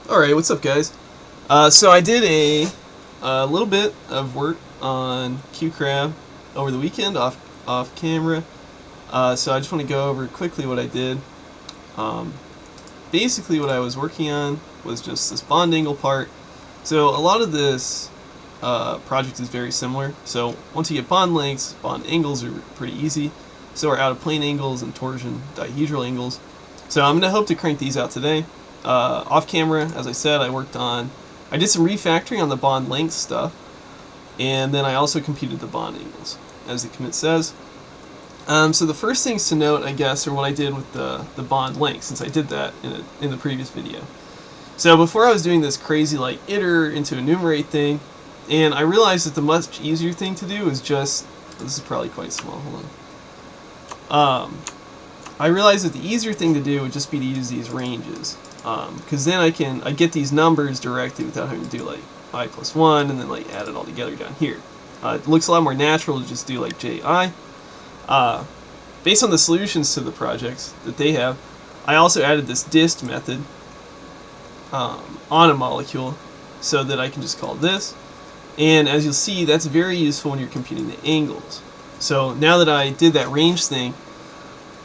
Alright, what's up guys? So I did a little bit of work on QCrab over the weekend off camera. So I just want to go over quickly what I did. Um, Basically what I was working on was just this bond angle part. So a lot of this project is very similar. So once you get bond lengths, bond angles are pretty easy. So are out of plane angles and torsion dihedral angles. So I'm going to hope to crank these out today. Off camera, as I said, I did some refactoring on the bond length stuff, and then I also computed the bond angles, as the commit says. So the first things to note, I guess, are what I did with the bond length, since I did that in the previous video. So before I was doing this crazy like iter into enumerate thing, and I realized that the much easier thing to do is just, this is probably quite small, hold on. I realized that the easier thing to do would just be to use these ranges, because then I get these numbers directly without having to do like I plus 1 and then like add it all together down here. It looks a lot more natural to just do like ji. Based on the solutions to the projects that they have, I also added this dist method on a molecule so that I can just call this. And as you'll see, that's very useful when you're computing the angles. So now that I did that range thing,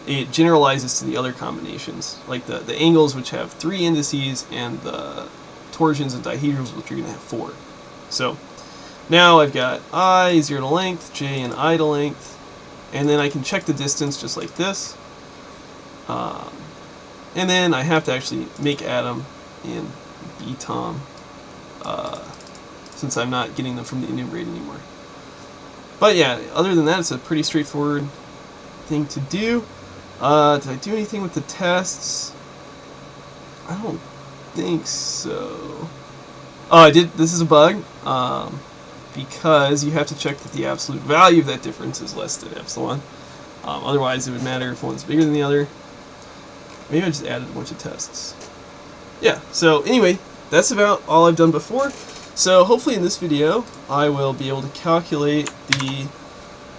it generalizes to the other combinations, like the angles, which have 3 indices, and the torsions and dihedrals, which are going to have 4. So now I've got I, 0 to length, j and I to length, and then I can check the distance just like this. And then I have to actually make atom in btom, since I'm not getting them from the enumerate anymore. But yeah, other than that, it's a pretty straightforward thing to do. Did I do anything with the tests? I don't think so. Oh, I did. This is a bug, because you have to check that the absolute value of that difference is less than epsilon. Otherwise, it would matter if one's bigger than the other. Maybe I just added a bunch of tests. Yeah, so anyway, that's about all I've done before. So hopefully in this video, I will be able to calculate the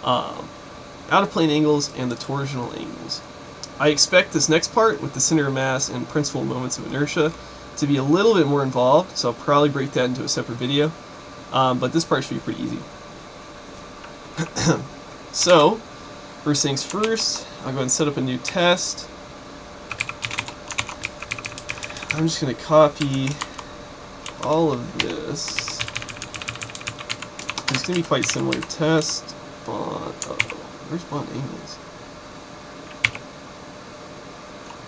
out-of-plane angles and the torsional angles. I expect this next part with the center of mass and principal moments of inertia to be a little bit more involved, so I'll probably break that into a separate video. But this part should be pretty easy. So, first things first, I'll go ahead and set up a new test. I'm just going to copy all of this. It's going to be quite similar. Test, bond, where's bond angles?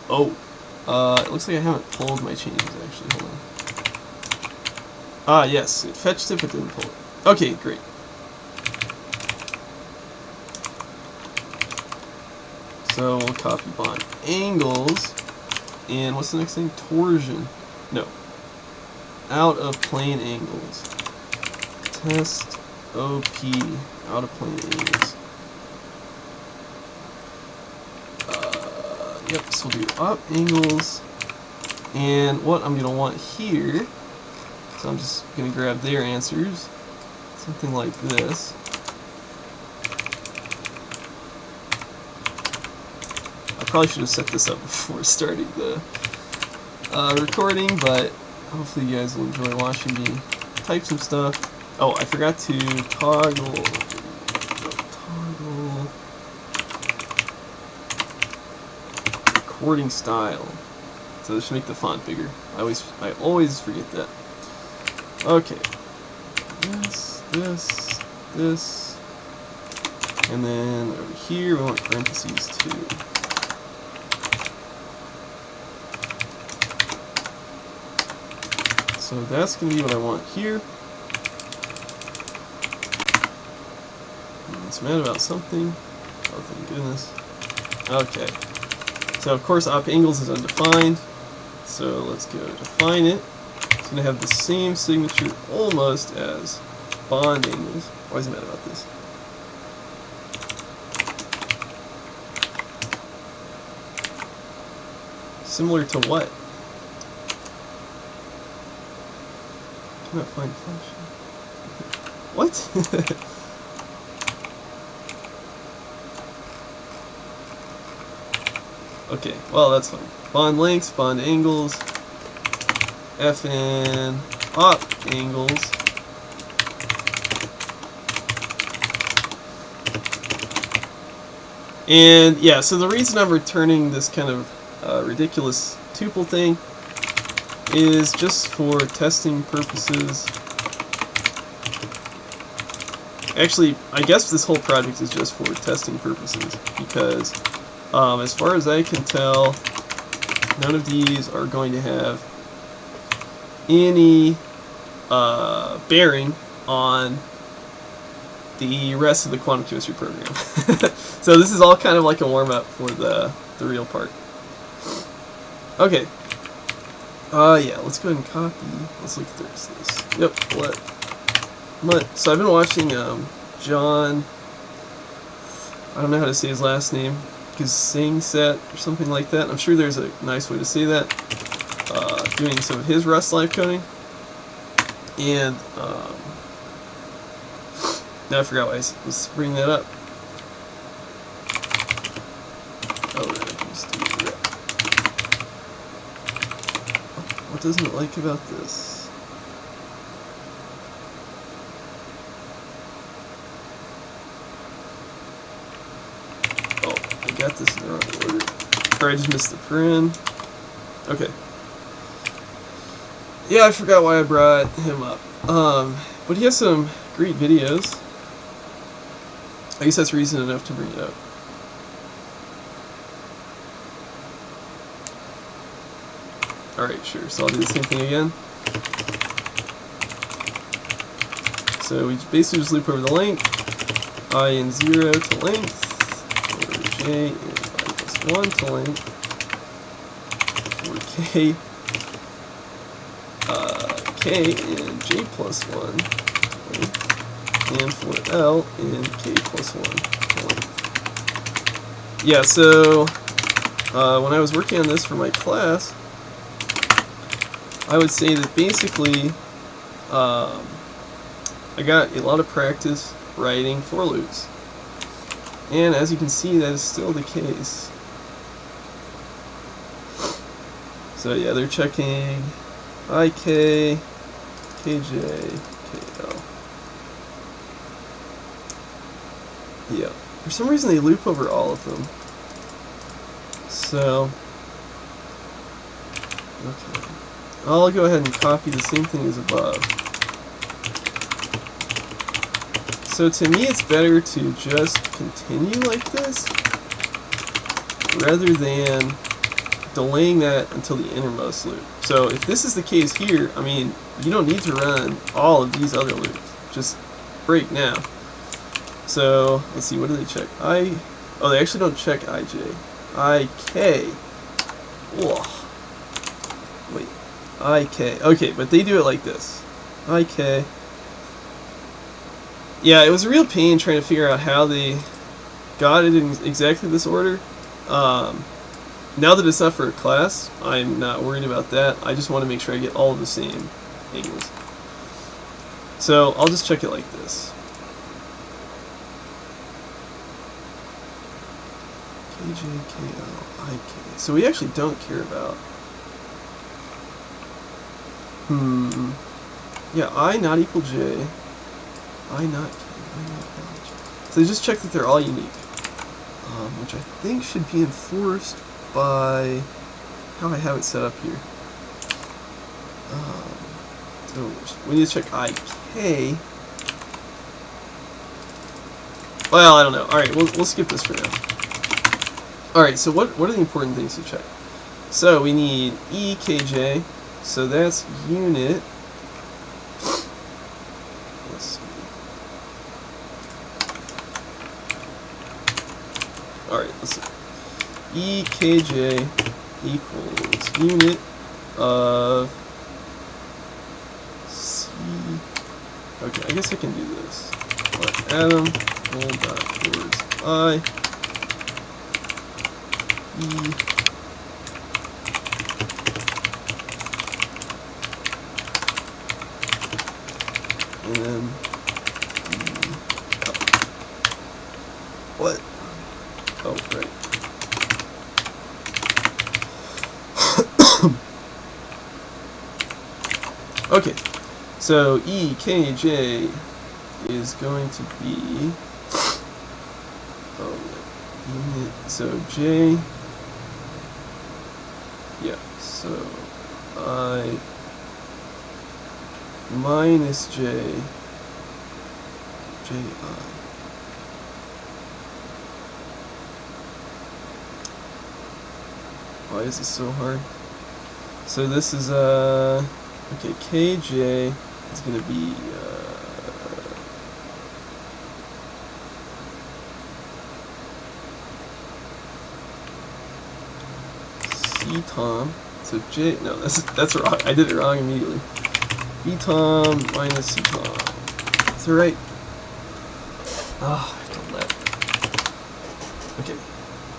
Oh, it looks like I haven't pulled my changes actually, hold on. Yes, it fetched it but didn't pull it. Okay, great. So we'll copy bond angles, and what's the next thing? Torsion. No. Out of plane angles. Test OP, out of plane angles. Yep, so we'll do op angles, and what I'm going to want here, so I'm just going to grab their answers, something like this. I probably should have set this up before starting the recording, but hopefully you guys will enjoy watching me type some stuff. Oh, I forgot to toggle recording style. So this should make the font bigger. I always forget that. Okay. This. And then over here we want parentheses too. So that's going to be what I want here. It's mad about something. Oh, thank goodness. Okay. So of course op angles is undefined. So let's go define it. It's going to have the same signature almost as bond angles. Why is it mad about this? Similar to what? Cannot find function. What? Okay, well that's fine. Bond lengths, bond angles. FN op angles. And yeah, so the reason I'm returning this kind of ridiculous tuple thing is just for testing purposes. Actually, I guess this whole project is just for testing purposes, because as far as I can tell, none of these are going to have any bearing on the rest of the quantum chemistry program. So this is all kind of like a warm-up for the real part. Okay. Yeah, let's go ahead and copy. Let's look through this. Yep, so I've been watching John, I don't know how to say his last name, Set or something like that. I'm sure there's a nice way to say that. Doing some of his Rust live coding. And now I forgot why I was bringing that up. Oh, right, I can just do that. What doesn't it like about this? Got this in the wrong order. Or I just missed the print. Okay. Yeah, I forgot why I brought him up. But he has some great videos. I guess that's reason enough to bring it up. Alright, sure. So I'll do the same thing again. So we basically just loop over the length. I in 0 to length. J and I plus 1 to length for K, K and J plus 1 length, and for L and K plus 1 length. Yeah, so when I was working on this for my class, I would say that basically I got a lot of practice writing for loops. And as you can see, that is still the case. So yeah, they're checking IK, KJ, KL. Yeah, for some reason they loop over all of them. So, okay. I'll go ahead and copy the same thing as above. So to me, it's better to just continue like this rather than delaying that until the innermost loop. So if this is the case here, I mean, you don't need to run all of these other loops. Just break now. So let's see, what do they check? Oh, they actually don't check IJ. IK. Whoa. Wait. IK. Okay, but they do it like this. IK. Yeah, it was a real pain trying to figure out how they got it in exactly this order. Now that it's not for a class, I'm not worried about that. I just want to make sure I get all of the same angles. So I'll just check it like this. KJ, KL, IK. So we actually don't care about... Yeah, I not equal J. I not K, I not L, J. So they just check that they're all unique. Which I think should be enforced by how I have it set up here. So we need to check IK. Well, I don't know. Alright, we'll skip this for now. Alright, so what are the important things to check? So we need EKJ, so that's unit. Let's see. Alright, let's see. EKJ equals unit of C. Okay, I guess I can do this. Let atom roll dot towards I. E. And then what? Oh, right. Okay, so EKJ is going to be, unit, so J, yeah, so I minus J, JI. Why is this so hard? So this is, okay, KJ is going to be, C-Tom, so J, no, that's wrong, I did it wrong immediately. B-Tom minus C-Tom, is that right? Oh, I don't let. Okay,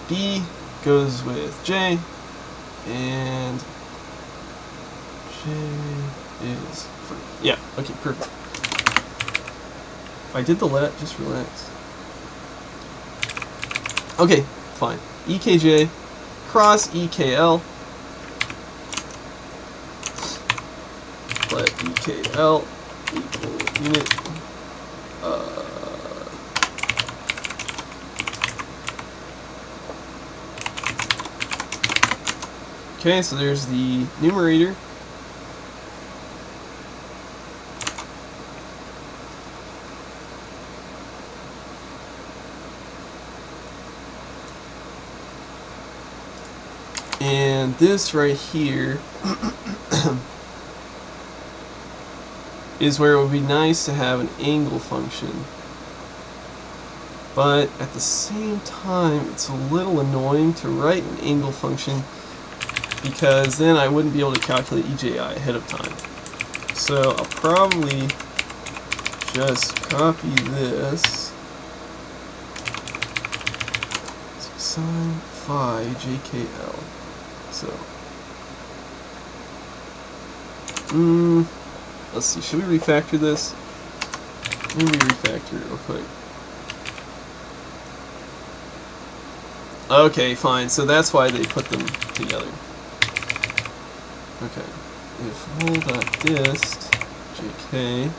B goes with J, and J is free. Yeah, okay, perfect. I did the let, just relax. Okay, fine. EKJ cross EKL. Let EKL equal unit. Okay, so there's the numerator. And this right here is where it would be nice to have an angle function. But at the same time, it's a little annoying to write an angle function because then I wouldn't be able to calculate EJI ahead of time. So I'll probably just copy this. Sine phi JKL. So, let's see, should we refactor this? Maybe refactor it real quick. Okay, fine, so that's why they put them together. Okay, if hole.dist JK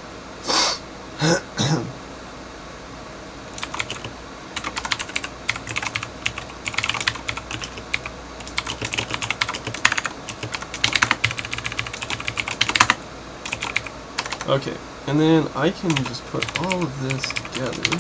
okay, and then I can just put all of this together.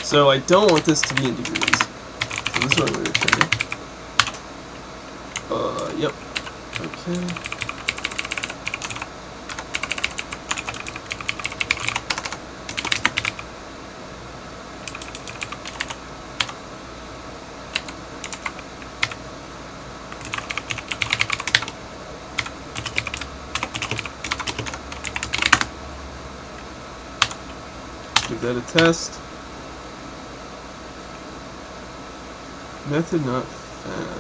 So I don't want this to be in degrees. So this is what I'm going to return. Yep. Okay. Give that a test. Method not found.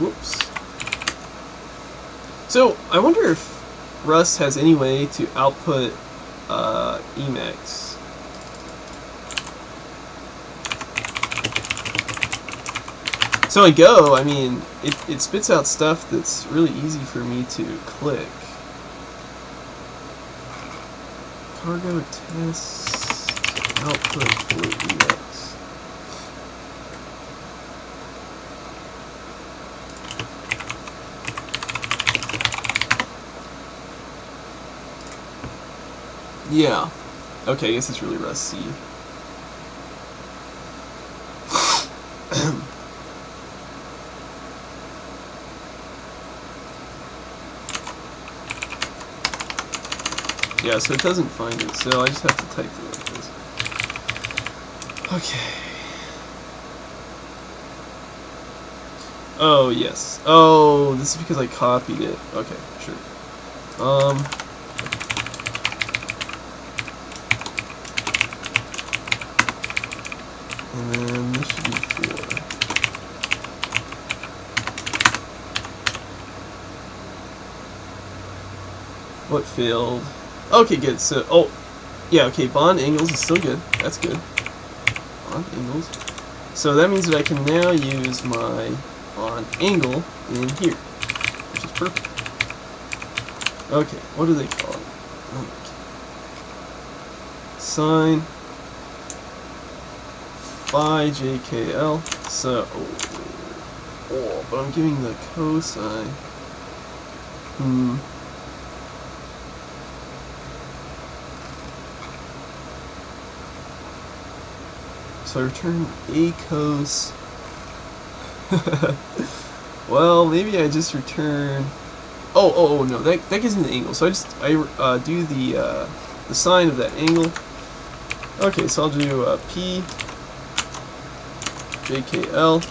Whoops. So, I wonder if Rust has any way to output Emacs. So in Go, I mean, it spits out stuff that's really easy for me to click. Cargo test output for Emacs. Yeah. Okay, I guess it's really Rust C. Yeah, so it doesn't find it, so I just have to type it like this. Okay. Oh, yes. Oh, this is because I copied it. Okay, sure. And then this should be 4. What failed? Okay, good. So, oh, yeah, okay, bond angles is still good. That's good. Bond angles. So that means that I can now use my bond angle in here, which is perfect. Okay, what do they call it? Okay. Sine phi jkl. So, oh, but I'm giving the cosine. So I return a cos. Well, maybe I just return. Oh no, that gives me the angle. So I do the sine of that angle. Okay, so I'll do p jkl.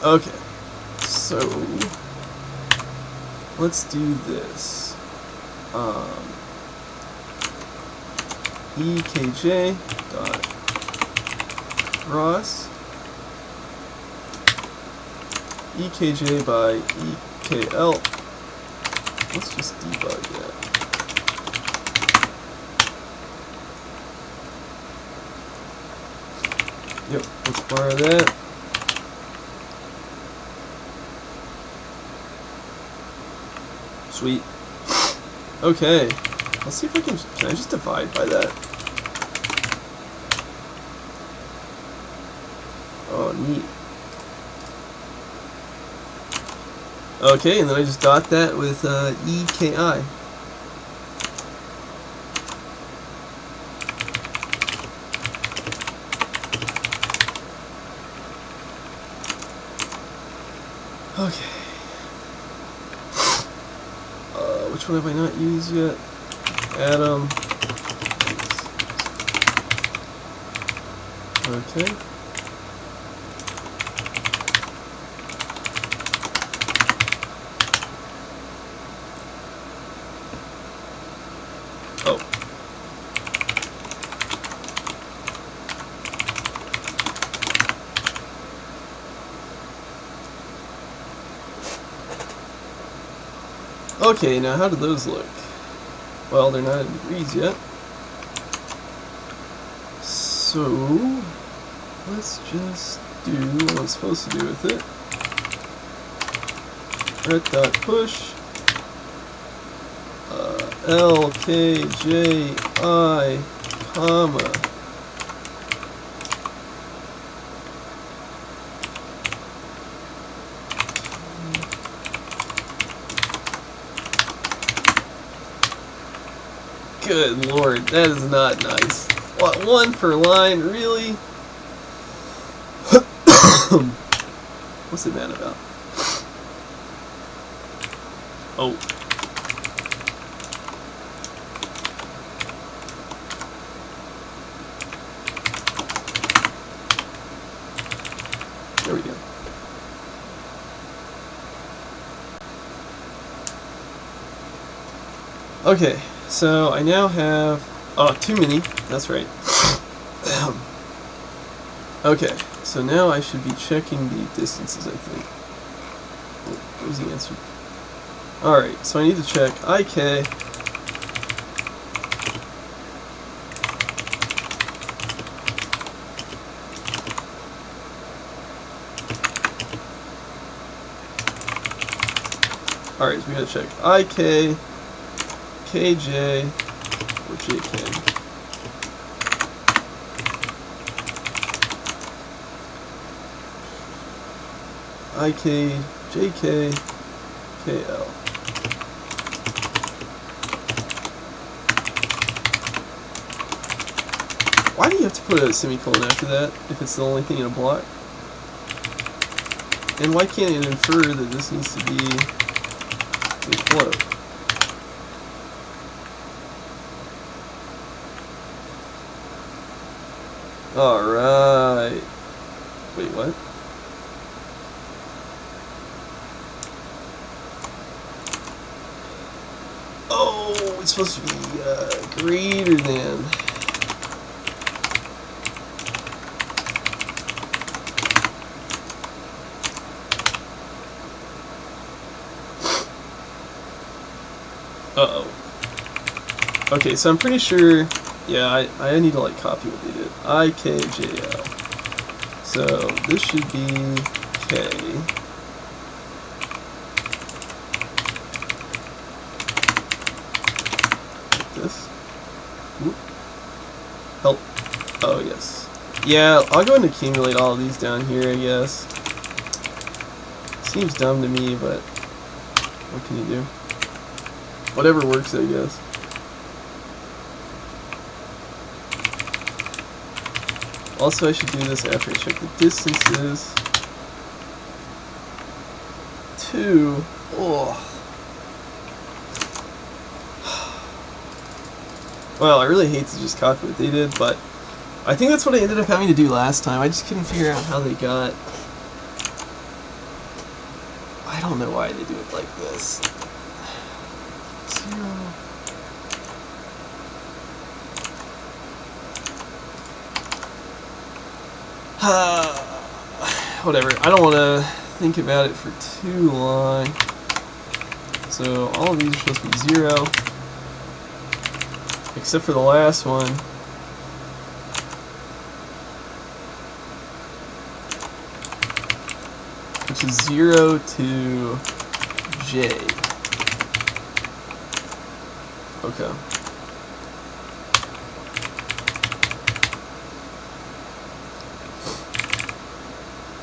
Okay, so let's do this. EKJ dot cross EKJ by EKL. Let's just debug that. Yep, let's borrow that. Sweet. Okay. Let's see if I can I just divide by that? Oh, neat. Okay, and then I just dot that with EKI. Okay. Which one have I not used yet? Atom. Okay. Oh. Okay, now how do those look? Well, they're not in degrees yet. So, let's just do what I'm supposed to do with it. Ret dot push L K J I comma Good lord, that is not nice. What, 1 per line? Really? What's it mad about? Oh. There we go. Okay, so I now have too many. That's right. Okay, so now I should be checking the distances, I think. What was the answer? Alright, so I need to check IK. Alright, so we gotta check IK, KJ, or JK. IK, JK, KL. Why do you have to put a semicolon after that if it's the only thing in a block? And why can't it infer that this needs to be a float? Alright. Wait, what? Oh, it's supposed to be greater than. Uh-oh. Okay, so I'm pretty sure, yeah, I need to like copy what they did. IKJL. So this should be K. Like this. Whoop. Help. Oh, yes. Yeah, I'll go and accumulate all of these down here, I guess. Seems dumb to me, but what can you do? Whatever works, I guess. Also, I should do this after I check the distances. 2. Oh. Well, I really hate to just copy what they did, but I think that's what I ended up having to do last time. I just couldn't figure out how they got. I don't know why they do it like this. 0. Whatever. I don't want to think about it for too long. So all of these are supposed to be 0, except for the last one. Which is 0 to J. Okay.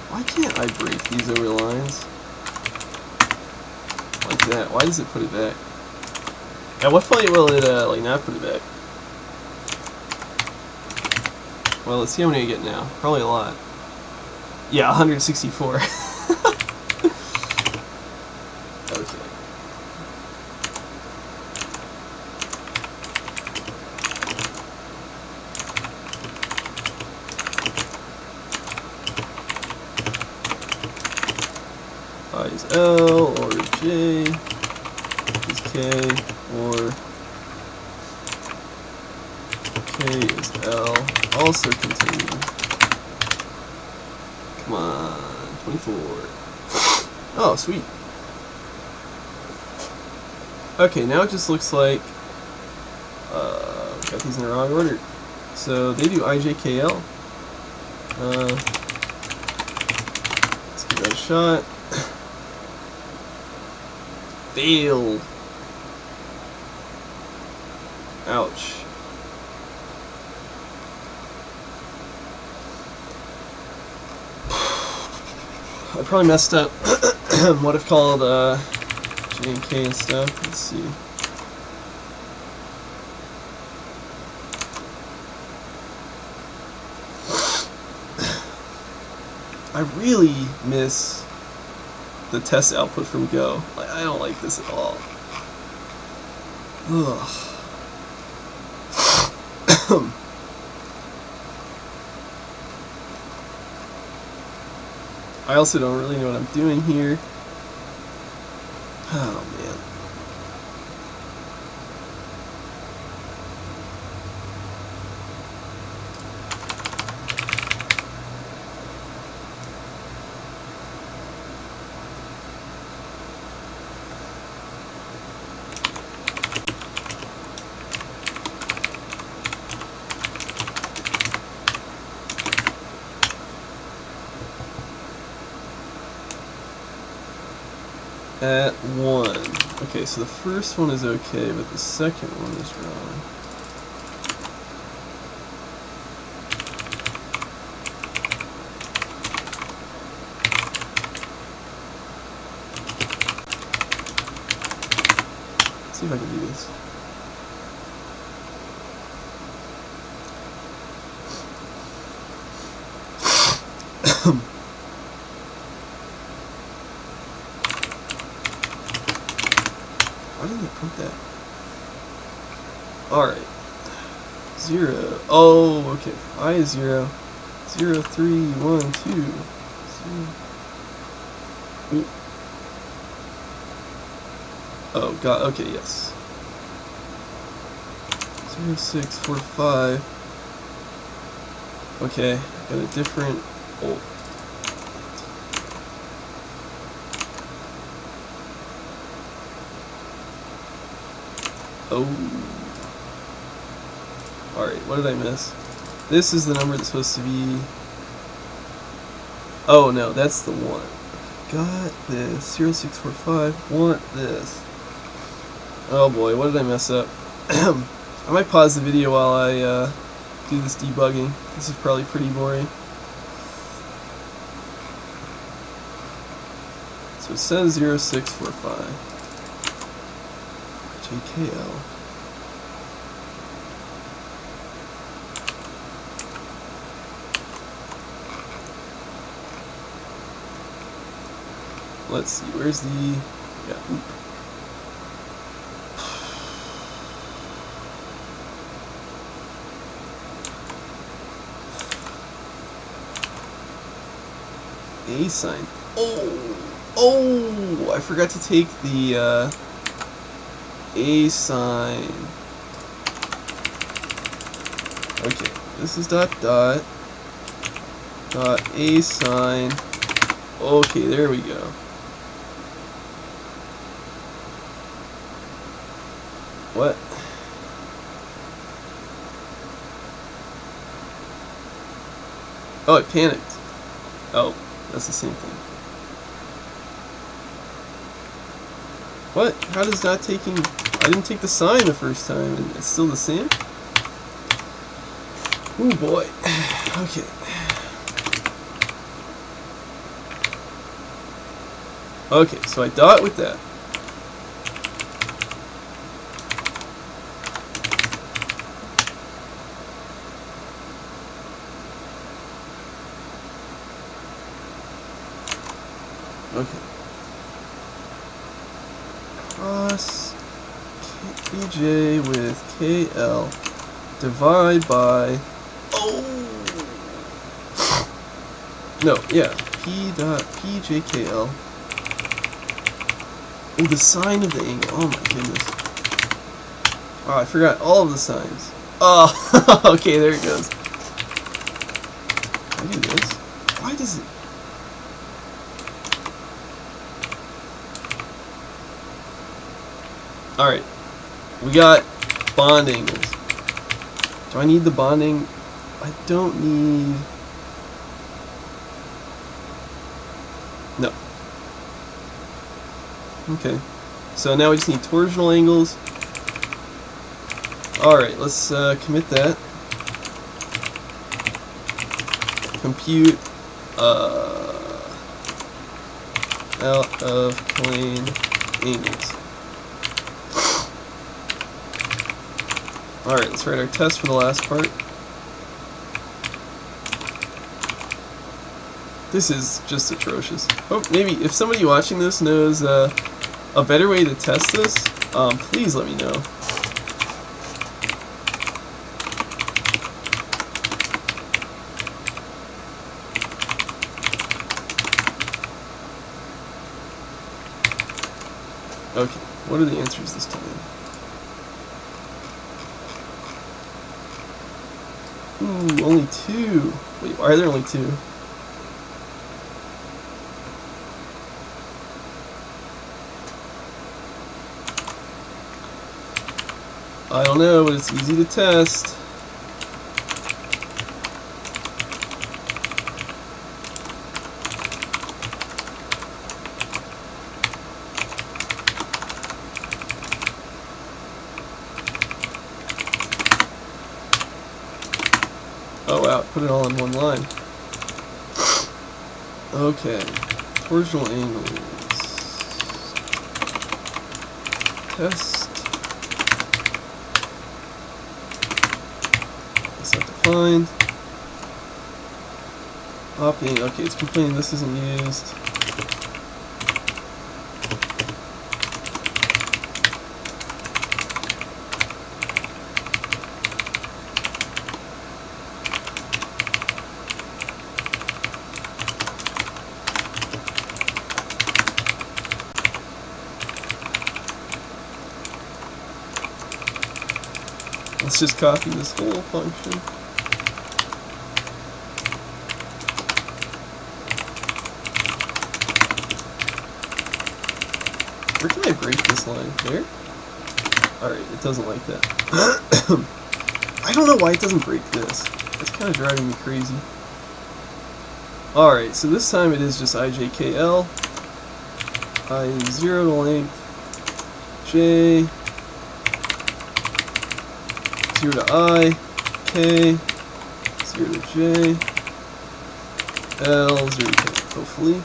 Why can't I break these over lines? Like that. Why does it put it back? At what point will it, like, not put it back? Well, let's see how many I get now. Probably a lot. Yeah, 164. Okay. I is L, or J is K, or K is L. Also continue. Come on, 24. Oh, sweet. Okay, now it just looks like got these in the wrong order. So they do IJKL. Let's give that a shot. Failed. Ouch. I probably messed up what I've called J and K and stuff. Let's see. I really miss the test output from Go. Like, I don't like this at all. Ugh. I also don't really know what I'm doing here. Oh, man. At 1. Okay, so the first one is okay, but the second one is wrong. Let's see if I can do this. Why didn't it print that? Alright. 0. Oh, okay. I is 0. 0, 3, 1, 2. 0. Ooh. Oh, God. Okay, yes. 0, 6, 4, 5. Okay, got a different. Oh. Oh. Alright, what did I miss? This is the number that's supposed to be. Oh no, that's the 1. Got this. 0, 6, 4, 5. Want this. Oh boy, what did I mess up? I might pause the video while I do this debugging. This is probably pretty boring. So it says 0, 6, 4, 5. JKL. Let's see, where's the... Yeah, oop. A sign. Oh, I forgot to take the A sign. Okay, this is dot dot A sign. Okay, there we go. What? Oh, it panicked. Oh, that's the same thing. What? How does not taking... I didn't take the sign the first time, and it's still the same? Ooh, boy. Okay. Okay, so I dot with that. Okay. Cross KJ with KL. Divide by... Oh! No, yeah. P dot PJKL. Oh, the sign of the angle. Oh my goodness. Wow, I forgot all of the signs. Oh, okay, there it goes. Can I do this? Why does it... Alright, we got bond angles. Do I need the bonding? I don't need... No. Okay, so now we just need torsional angles. Alright, let's commit that. Compute out of plane angles. Alright, let's write our test for the last part. This is just atrocious. Oh, maybe if somebody watching this knows a better way to test this, please let me know. Okay, what are the answers this time? Ooh, only 2. Wait, why are there only 2? I don't know, but it's easy to test. Oh wow, put it all in one line. Okay, torsional angles. Test. It's not defined. Opting. Okay, it's complaining this isn't used. Let's just copy this whole function. Where can I break this line? There? Alright, it doesn't like that. I don't know why it doesn't break this. It's kind of driving me crazy. Alright, so this time it is just ijkl, I0 to length, j, 0 to I, k, 0 to j, l, 0 to k, hopefully.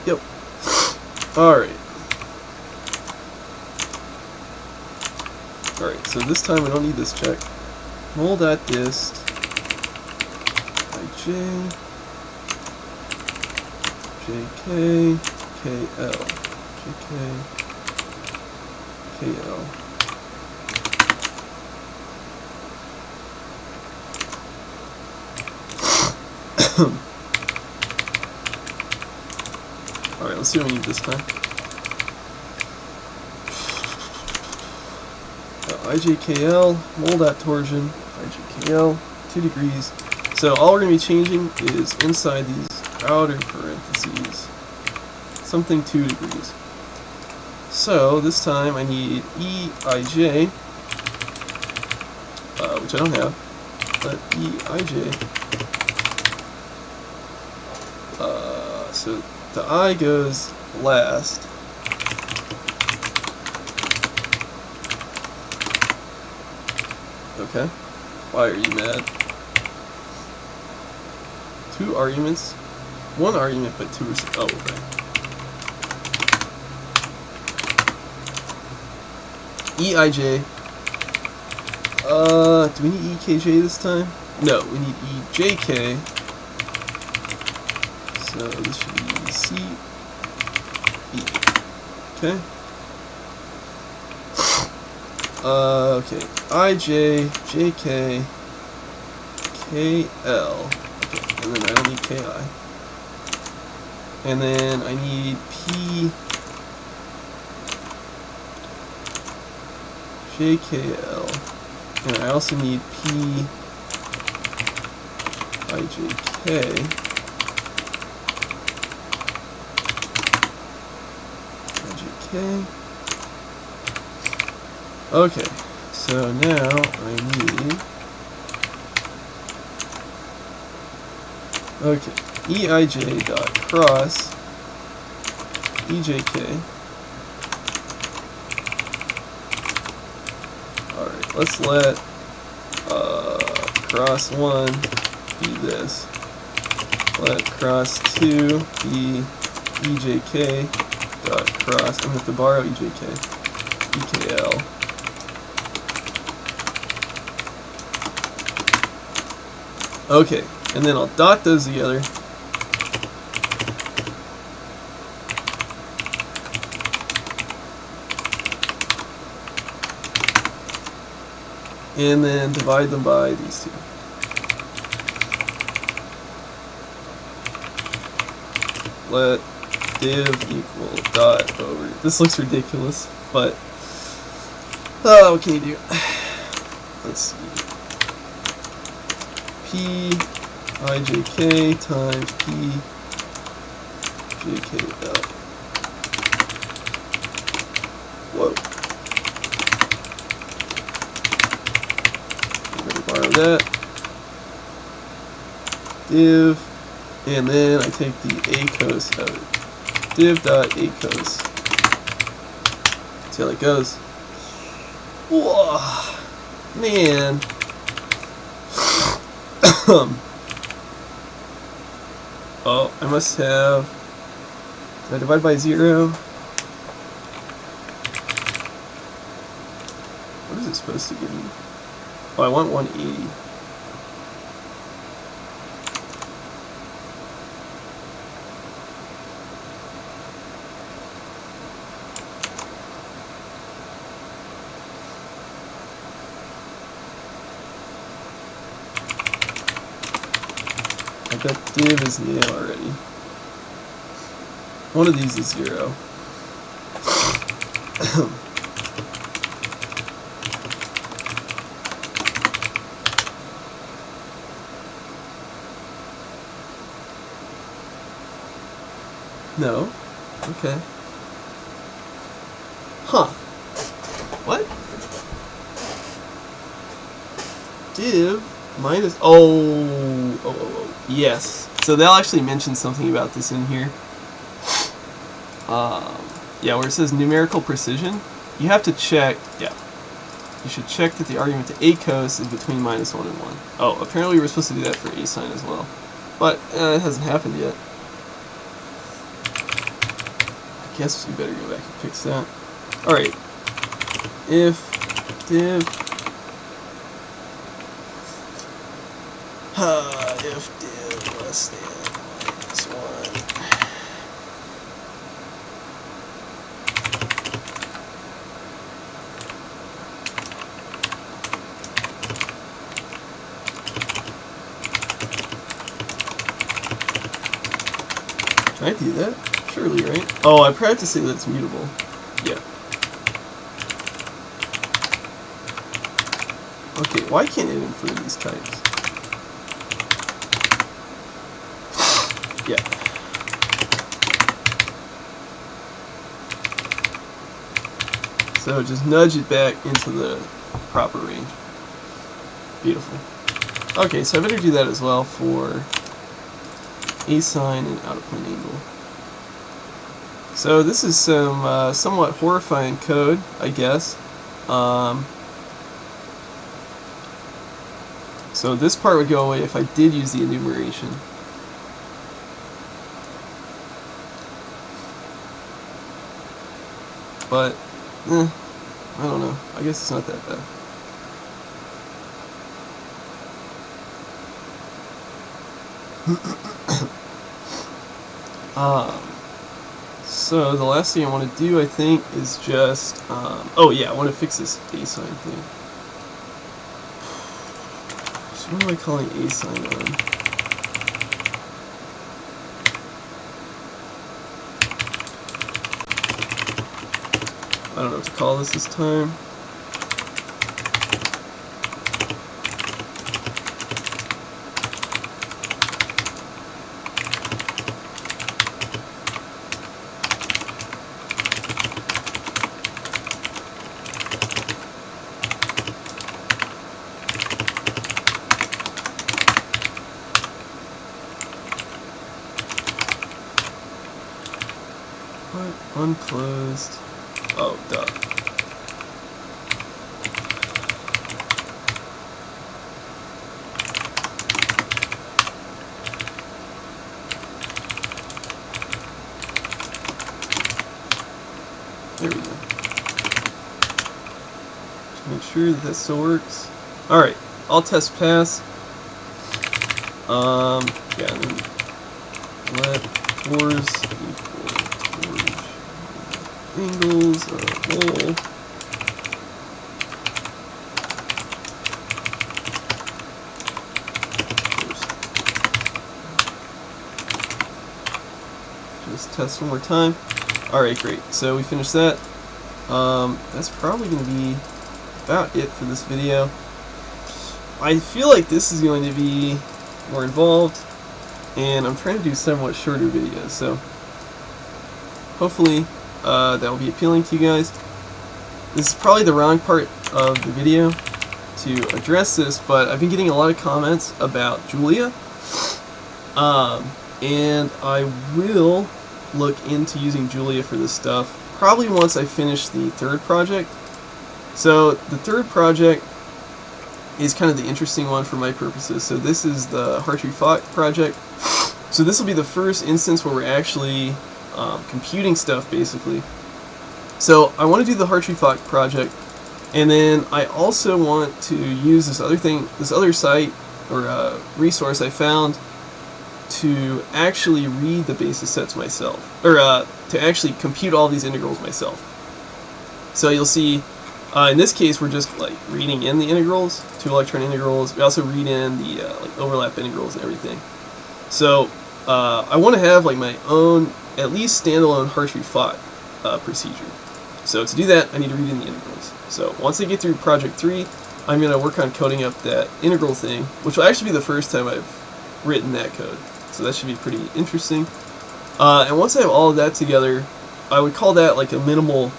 Yep. Alright. Alright, so this time we don't need this check. Mol.dist, ij, jk, kl, jk, kl. Alright, let's see what we need this time. IJKL, mol.torsion, IJKL, 2 degrees. So all we're going to be changing is inside these outer parentheses, something 2 degrees. So this time I need EIJ, which I don't have, but EIJ. So the I goes last. Okay. Why are you mad? 2 arguments? 1 argument, but 2 are... Oh, okay. EIJ. Do we need EKJ this time? No, we need EJK. So this should be CE. Okay. Okay. IJ, JK, KL. Okay, and then I don't need KI. And then I need P, JKL. And I also need P, IJK. Okay, so now I need, okay, EIJ dot cross EJK. Alright, let's let cross 1 be this. Let cross 2 be EJK dot cross, I'm going to have to borrow EJK, EKL. Okay, and then I'll dot those together. And then divide them by these 2. Let div equal dot over. This looks ridiculous, but what can you do? Let's see. P IJK times P JKL. Whoa. I'm gonna borrow that. Div, and then I take the acos out of it. Div.acos. See how that goes. Whoa, man. Oh, I must have. Did I divide by 0? What is it supposed to give me? Oh, I want 180. I bet div is nil already. One of these is 0. No. Okay. Huh. What? Div minus... Oh. Yes. So they'll actually mention something about this in here. Yeah, where it says numerical precision, you have to check... Yeah. You should check that the argument to acos is between -1 and 1. Oh, apparently we were supposed to do that for asine as well. But it hasn't happened yet. I guess we better go back and fix that. Alright. If div... if div less than -1. Can I do that? Surely, right? Oh, I probably have to say that it's mutable. Yeah. Okay, why can't it infer these types? Yeah. So just nudge it back into the proper range. Beautiful. Okay, so I better do that as well for asine and out of plane angle. So this is some somewhat horrifying code, I guess. So this part would go away if I did use the enumeration. But, I don't know. I guess it's not that bad. So the last thing I want to do, I think, is just, oh yeah, I want to fix this asine thing. So what am I calling asine on? I don't know what to call this time. Unclosed. Oh, duh. There we go. Just make sure that still works. Alright, all tests pass. Yeah, and then let tors equal tors angles of whole. Just test one more time. Alright, great. So we finished that. That's probably going to be about it for this video. I feel like this is going to be more involved, and I'm trying to do somewhat shorter videos, so hopefully that will be appealing to you guys. This is probably the wrong part of the video to address this, but I've been getting a lot of comments about Julia, and I will look into using Julia for this stuff, probably once I finish the third project. So the third project is kind of the interesting one for my purposes. So this is the Hartree project. So this will be the first instance where we're actually computing stuff, basically. So I want to do the Hartree project, and then I also want to use this other site or resource I found to actually read the basis sets myself, or to actually compute all these integrals myself. So you'll see, in this case, we're just like reading in the integrals, 2 electron integrals. We also read in the like overlap integrals and everything. So I want to have like my own, at least standalone Hartree procedure. So to do that, I need to read in the integrals. So once I get through project 3, I'm going to work on coding up that integral thing, which will actually be the first time I've written that code. So that should be pretty interesting. And once I have all of that together, I would call that like a minimal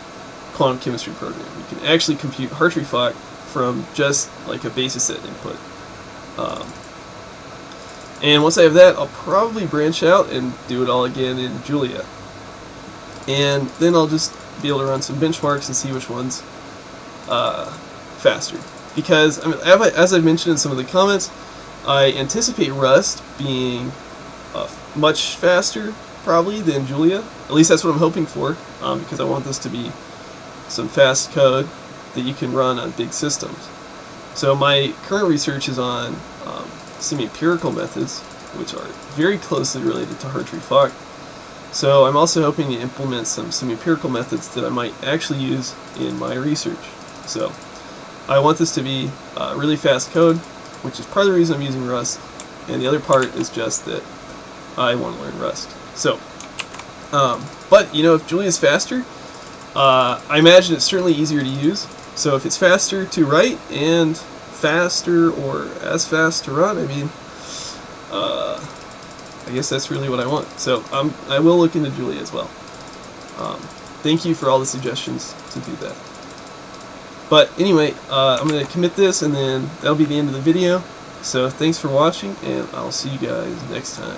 quantum chemistry program. You can actually compute Hartree from just like a basis set input. And once I have that, I'll probably branch out and do it all again in Julia. And then I'll just be able to run some benchmarks and see which one's faster. Because, I mean, as I've mentioned in some of the comments, I anticipate Rust being much faster, probably, than Julia. At least that's what I'm hoping for, because I want this to be some fast code that you can run on big systems. So my current research is on semi-empirical methods, which are very closely related to Hartree. So I'm also hoping to implement some semi-empirical methods that I might actually use in my research. So I want this to be really fast code, which is part of the reason I'm using Rust, and the other part is just that I want to learn Rust. So, but you know, if Julia is faster, I imagine it's certainly easier to use. So if it's faster to write and faster or as fast to run, I mean, I guess that's really what I want. So I will look into Julia as well. Thank you for all the suggestions to do that. But anyway, I'm going to commit this, and then that'll be the end of the video. So thanks for watching, and I'll see you guys next time.